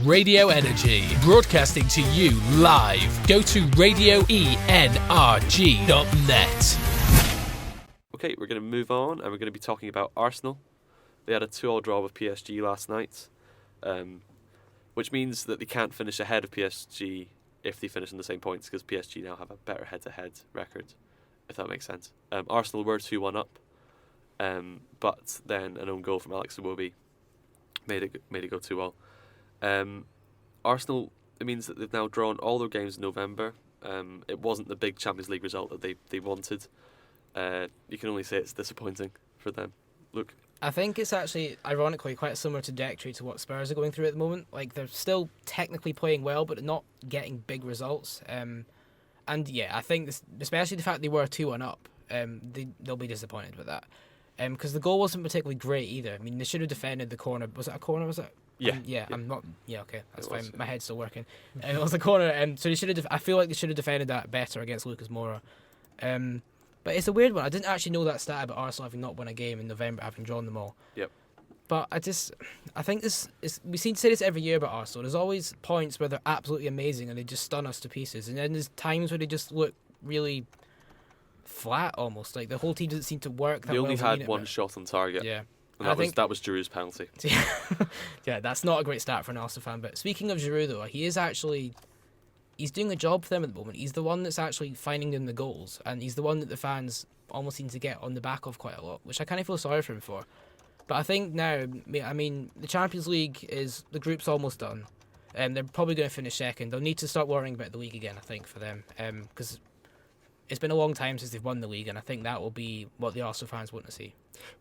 Radio Energy, broadcasting to you live. Go to radioenerg.net. Okay, we're going to move on and we're going to be talking about Arsenal. They had a 2-2 draw with PSG last night, which means that they can't finish ahead of PSG if they finish on the same points, because PSG now have a better head-to-head record, if that makes sense. Arsenal were 2-1 up, but then an own goal from Alex Iwobi made it go 2-0. Arsenal, it means that they've now drawn all their games in November. It wasn't the big Champions League result that they wanted. You can only say it's disappointing for them. Look, I think it's actually, ironically, quite a similar trajectory to what Spurs are going through at the moment. Like, they're still technically playing well, but not getting big results. And yeah, I think especially the fact they were 2-1 up, they'll be disappointed with that. Because the goal wasn't particularly great either. I mean, they should have defended the corner. Was it a corner? Was it? Yeah. Yeah. Yeah. I'm not. Yeah. Okay. That's It was, fine. yeah. My head's still working. And it was a corner. So they should have. I feel like they should have defended that better against Lucas Moura. But it's a weird one. I didn't actually know that stat about Arsenal having not won a game in November, having drawn them all. Yep. But I think we seem to say this every year about Arsenal. There's always points where they're absolutely amazing and they just stun us to pieces, and then there's times where they just look really flat, almost like the whole team doesn't seem to work. they only had one shot on target. Yeah. And that was Giroud's penalty. Yeah, that's not a great stat for an Arsenal fan. But speaking of Giroud, though, he's doing a job for them at the moment. He's the one that's actually finding them the goals, and he's the one that the fans almost seem to get on the back of quite a lot, which I kind of feel sorry for him for. But I think now, I mean, the Champions League the group's almost done, and they're probably going to finish second. They'll need to start worrying about the league again, I think, for them, because it's been a long time since they've won the league, and I think that will be what the Arsenal fans want to see.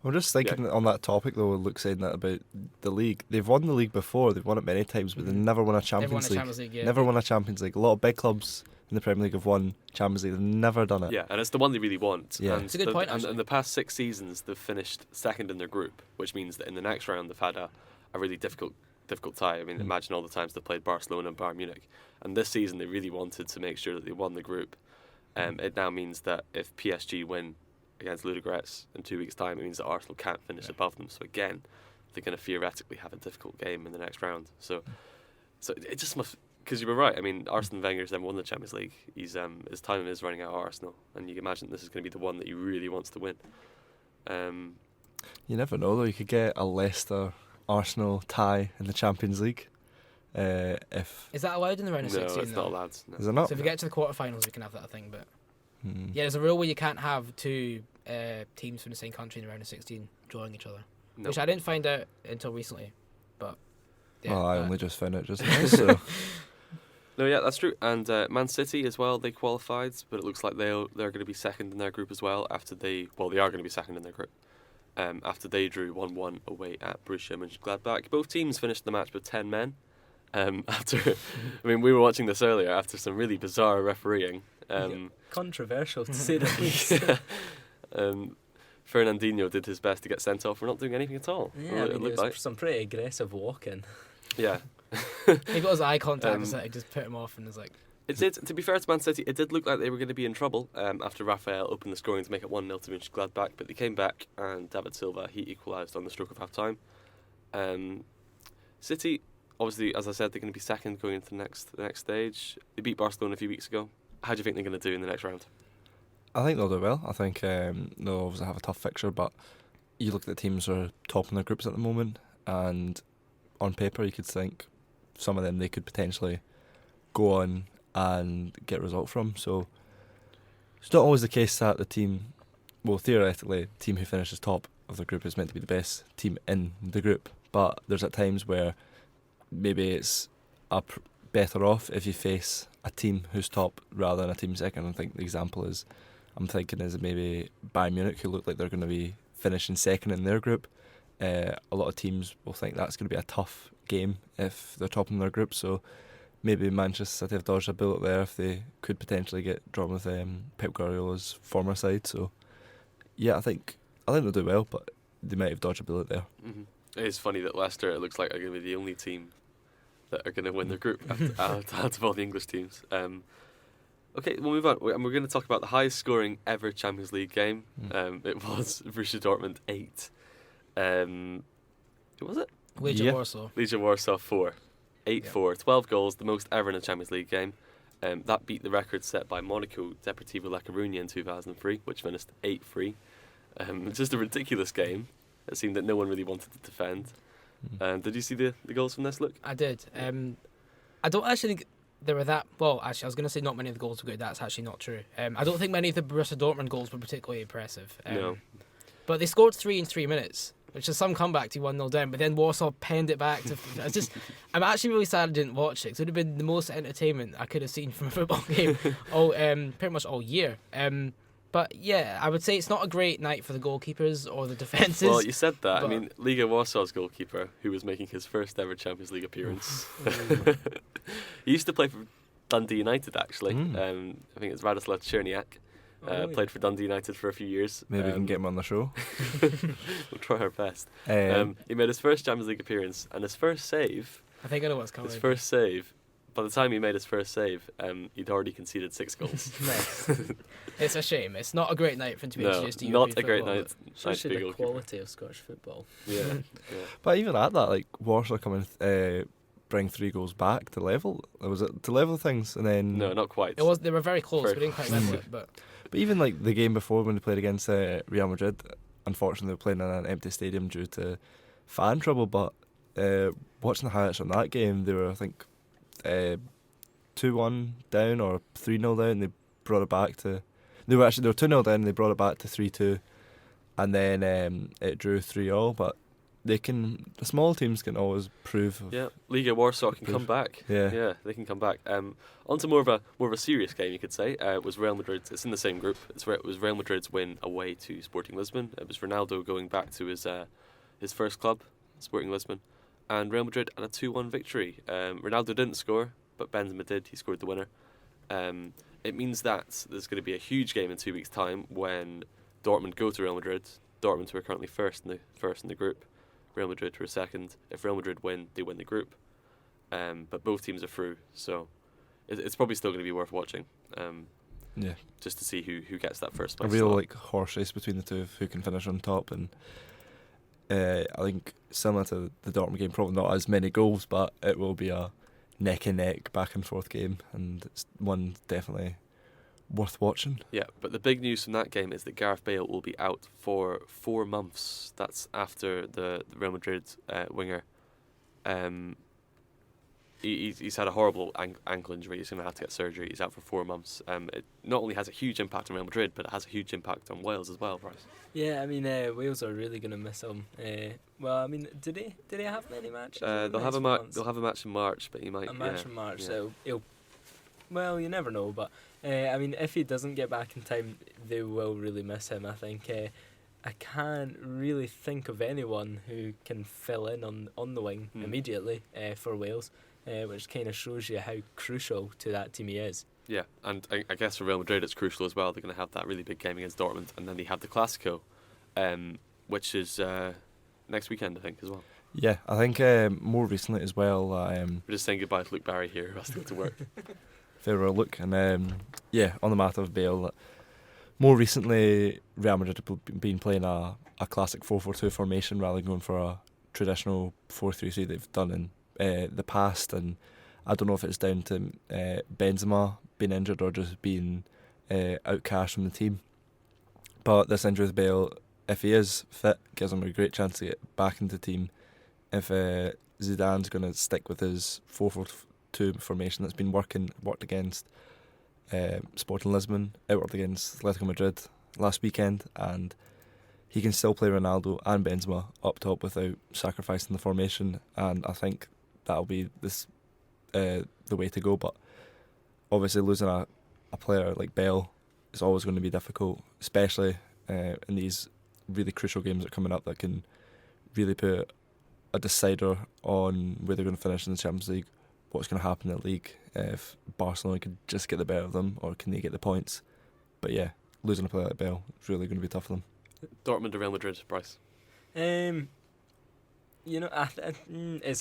I'm just thinking on that topic though, Luke saying that about the league. They've won the league before, they've won it many times, but they've never won a Champions League. Yeah. Never won a Champions League. A lot of big clubs in the Premier League have won Champions League. They've never done it. Yeah, and it's the one they really want. Yeah. And It's a good point, And actually. in the past 6 seasons, they've finished second in their group, which means that in the next round they've had a really difficult tie. I mean, imagine all the times they played Barcelona and Bayern Munich. And this season they really wanted to make sure that they won the group. It now means that if PSG win against Ludogorets in 2 weeks' time, it means that Arsenal can't finish above them. So again, they're going to theoretically have a difficult game in the next round. So it just must, because you were right. I mean, Arsene Wenger's never won the Champions League. His time is running out at Arsenal, and you can imagine this is going to be the one that he really wants to win. You never know though. You could get a Leicester Arsenal tie in the Champions League. Is that allowed in the round of 16? No, it's not allowed. No. Is it not? So if we get to the quarterfinals, we can have that thing. But yeah, there's a rule where you can't have two teams from the same country in the round of 16 drawing each other, No. which I didn't find out until recently. But yeah, Well, I only just found it just now. So No, yeah, that's true. And Man City as well, they qualified, but it looks like they're going to be second in their group as well they are going to be second in their group after they drew 1-1 away at Borussia Mönchengladbach. Both teams finished the match with 10 men. We were watching this earlier after some really bizarre refereeing. Controversial to say the least. Fernandinho did his best to get sent off. We're not doing anything at all. Yeah, it it looked was like. some pretty aggressive walking. Yeah. he got his eye contact, so it just put him off, and was like. It did. To be fair to Man City, it did look like they were going to be in trouble after Rafael opened the scoring to make it 1-0 to Mönchengladbach, but they came back and David Silva, he equalised on the stroke of half time. City, obviously, as I said, they're going to be second going into the next stage. They beat Barcelona a few weeks ago. How do you think they're going to do in the next round? I think they'll do well. I think they'll obviously have a tough fixture, but you look at the teams who are top in their groups at the moment, and on paper you could think some of them they could potentially go on and get a result from. So it's not always the case that the team, well, theoretically, the team who finishes top of the group is meant to be the best team in the group, but there's at times where maybe it's better off if you face a team who's top rather than a team second. I think the example is maybe Bayern Munich, who look like they're going to be finishing second in their group. A lot of teams will think that's going to be a tough game if they're top in their group, so maybe Manchester City have dodged a bullet there if they could potentially get drawn with Pep Guardiola's former side. So yeah, I think they'll do well, but they might have dodged a bullet there. Mm-hmm. It is funny that Leicester, it looks like, are going to be the only team that are going to win their group out of all the English teams. Okay, we'll move on. And we're going to talk about the highest scoring ever Champions League game. It was Borussia Dortmund 8. Who was it? Legia Warsaw. Legia Warsaw 4. 8-4, 12 goals, the most ever in a Champions League game. That beat the record set by Monaco Deportivo La Coruña in 2003, which finished 8-3. Just a ridiculous game. It seemed that no one really wanted to defend. Did you see the goals from this, Luke? I did. I don't actually think there were that... Well, actually, I was going to say not many of the goals were good. That's actually not true. I don't think many of the Borussia Dortmund goals were particularly impressive. No. But they scored 3 in 3 minutes, which is some comeback to 1-0 down. But then Warsaw penned it back. I'm actually really sad I didn't watch it, because it would have been the most entertainment I could have seen from a football game pretty much all year. But yeah, I would say it's not a great night for the goalkeepers or the defences. Well, you said that. I mean, Liga Warsaw's goalkeeper, who was making his first ever Champions League appearance, he used to play for Dundee United, actually. I think it's Radoslav Cherniak. Played for Dundee United for a few years. Maybe we can get him on the show. We'll try our best. He made his first Champions League appearance, and his first save... I think I know what's coming. His first save... By the time he made his first save, he'd already conceded 6 goals. Nice. It's a shame. It's not a great night for him to be introduced to not European a great football, night. Especially the quality of Scottish football. Yeah. But even at that, like Warsaw coming, bring 3 goals back to level. Was it to level things, and then No, not quite. It was. They were very close. We didn't quite level it, but even like the game before when they played against Real Madrid, unfortunately they were playing in an empty stadium due to fan trouble. But watching the highlights from that game, they were, I think, 2-1 down or 3-0 down. They brought it back to... They were 2-0 down and they brought it back to 3-2. And then it drew 3-all. But the small teams can always prove... Liga Warsaw can come back. Yeah, they can come back. On to more of a serious game, you could say. It was Real Madrid. It's in the same group. It was Real Madrid's win away to Sporting Lisbon. It was Ronaldo going back to his first club, Sporting Lisbon. And Real Madrid had a 2-1 victory. Ronaldo didn't score, but Benzema did. He scored the winner. It means that there's going to be a huge game in 2 weeks' time when Dortmund go to Real Madrid. Dortmund, who are currently first in the group. Real Madrid, who are second. If Real Madrid win, they win the group. But both teams are through, so it's probably still going to be worth watching. Just to see who gets that first place. A real horse race between the two of who can finish on top, and I think similar to the Dortmund game, probably not as many goals, but it will be a neck and neck, back and forth game, and it's one definitely worth watching. Yeah, but the big news from that game is that Gareth Bale will be out for 4 months. That's after the Real Madrid winger. He's had a horrible ankle injury. He's going to have to get surgery. He's out for 4 months. It not only has a huge impact on Real Madrid, but it has a huge impact on Wales as well, Bryce. Yeah, I mean, Wales are really going to miss him. Well, I mean, did they have many matches? They'll have a match in March, but he might... A match in March, so he'll... Well, you never know, but I mean, if he doesn't get back in time, they will really miss him, I think. I can't really think of anyone who can fill in on the wing immediately for Wales, which kind of shows you how crucial to that team he is. Yeah, and I guess for Real Madrid it's crucial as well. They're going to have that really big game against Dortmund, and then they have the Clásico, which is next weekend, I think, as well. Yeah, I think more recently as well... We're just saying goodbye to Luke Barry here, who has to go to work. Farewell, Luke. And on the matter of Bale, more recently Real Madrid have been playing a classic 4-4-2 formation rather than going for a traditional 4-3-3 they've done in the past, and I don't know if it's down to Benzema being injured or just being outcast from the team. But this injury with Bale, if he is fit, gives him a great chance to get back into the team. If Zidane's going to stick with his 4-4-2 formation that's been worked against Sporting Lisbon, it worked against Atletico Madrid last weekend, and he can still play Ronaldo and Benzema up top without sacrificing the formation, and I think that'll be the way to go. But obviously losing a player like Bale is always going to be difficult, especially in these really crucial games that are coming up that can really put a decider on where they're going to finish in the Champions League, what's going to happen in the league, if Barcelona could just get the better of them or can they get the points. But yeah, losing a player like Bale is really going to be tough for them. Dortmund or Real Madrid, Bryce? It's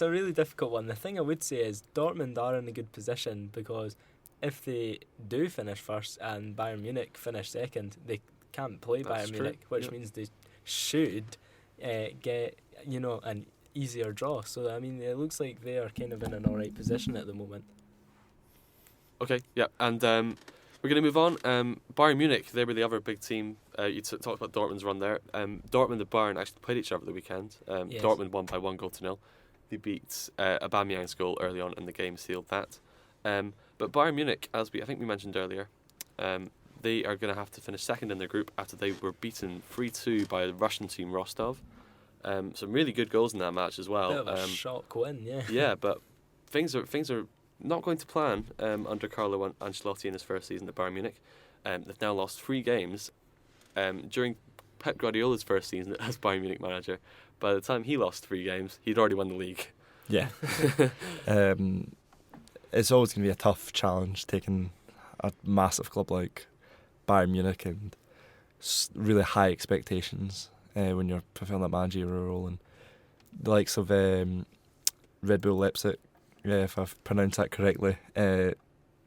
a really difficult one. The thing I would say is Dortmund are in a good position, because if they do finish first and Bayern Munich finish second, they can't play Bayern Munich, which means they should get an easier draw. So I mean, it looks like they are kind of in an alright position at the moment. Okay, yeah, and we're going to move on. Bayern Munich, they were the other big team. You talked about Dortmund's run there. Dortmund and Bayern actually played each other the weekend. Yes. Dortmund won by 1-0. They beat Aubameyang's goal early on, and the game sealed that. But Bayern Munich, I think we mentioned earlier, they are going to have to finish second in their group after they were beaten 3-2 by the Russian team Rostov. Some really good goals in that match as well. Bit of a shock win, yeah. Yeah, but things are not going to plan under Carlo Ancelotti in his first season at Bayern Munich. They've now lost 3 games. During Pep Guardiola's first season as Bayern Munich manager, by the time he lost 3 games, he'd already won the league. Yeah. It's always going to be a tough challenge taking a massive club like Bayern Munich and really high expectations when you're fulfilling that managerial role. And the likes of Red Bull Leipzig, if I've pronounced that correctly,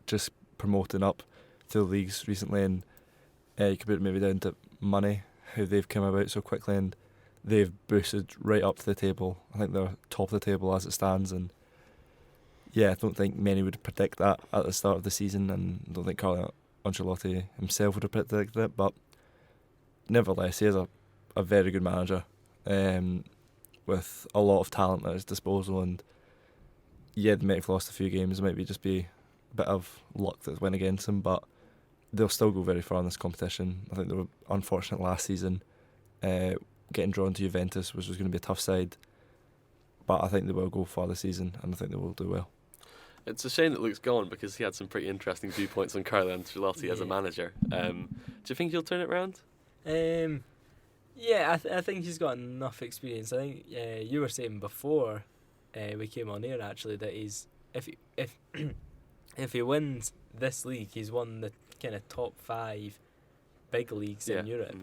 just promoting up to the leagues recently, and you could put it maybe down to money, how they've come about so quickly, and they've boosted right up to the table. I think they're top of the table as it stands, and yeah, I don't think many would predict that at the start of the season, and I don't think Carlo Ancelotti himself would have predicted it, but nevertheless, he is a very good manager with a lot of talent at his disposal, and yeah, they might have lost a few games, it might just be a bit of luck that went against them, but they'll still go very far in this competition. I think they were unfortunate last season, getting drawn to Juventus, which was going to be a tough side, but I think they will go far this season, and I think they will do well. It's a shame that Luke's gone because he had some pretty interesting viewpoints on Carlo Ancelotti as a manager. Do you think he'll turn it around? Yeah, I think he's got enough experience. I think you were saying before we came on here actually that he's if he wins this league, he's won the kind of top 5 big leagues in Europe.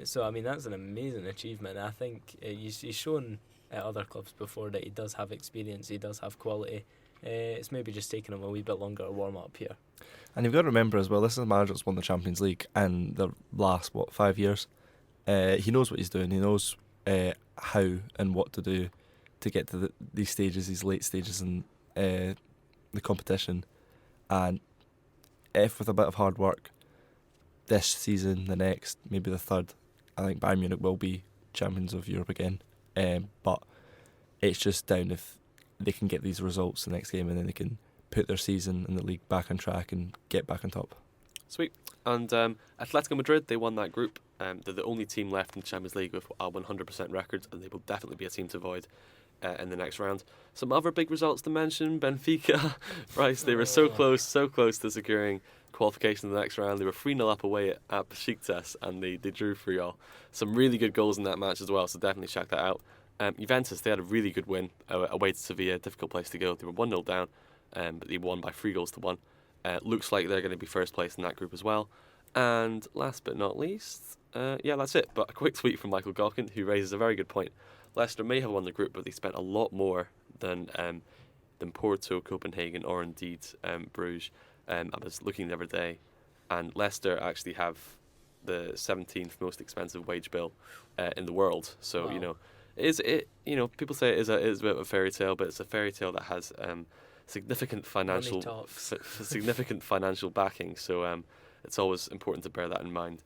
So I mean that's an amazing achievement. I think he's shown at other clubs before that he does have experience, he does have quality. It's maybe just taking him a wee bit longer to warm up here. And you've got to remember as well, this is a manager that's won the Champions League in the last 5 years. He knows what he's doing. He knows how and what to do to get to these stages, these late stages in the competition. And if with a bit of hard work, this season, the next, maybe the third, I think Bayern Munich will be champions of Europe again. But it's just down if they can get these results the next game, and then they can put their season in the league back on track and get back on top. Sweet. And Atletico Madrid, they won that group. They're the only team left in the Champions League with a 100% record, and they will definitely be a team to avoid in the next round. Some other big results to mention: Benfica, Bryce, they were so close to securing qualification in the next round. They were 3-0 up away at Besiktas, and they drew 3-0. Some really good goals in that match as well, so definitely check that out. Juventus, they had a really good win away to Sevilla, difficult place to go. They were 1-0 down, but they won by 3-1. Looks like they're going to be first place in that group as well. And last but not least, that's it. But a quick tweet from Michael Galkin, who raises a very good point. Leicester may have won the group, but they spent a lot more than Porto, Copenhagen, or indeed Bruges. I was looking the other day, and Leicester actually have the 17th most expensive wage bill in the world. So, wow. People say it is a bit of a fairy tale, but it's a fairy tale that has significant financial backing. So it's always important to bear that in mind.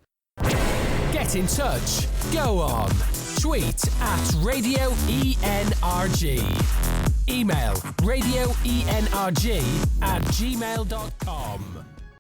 Get in touch. Go on. Tweet at Radio ENRG. Email radioenrg@gmail.com.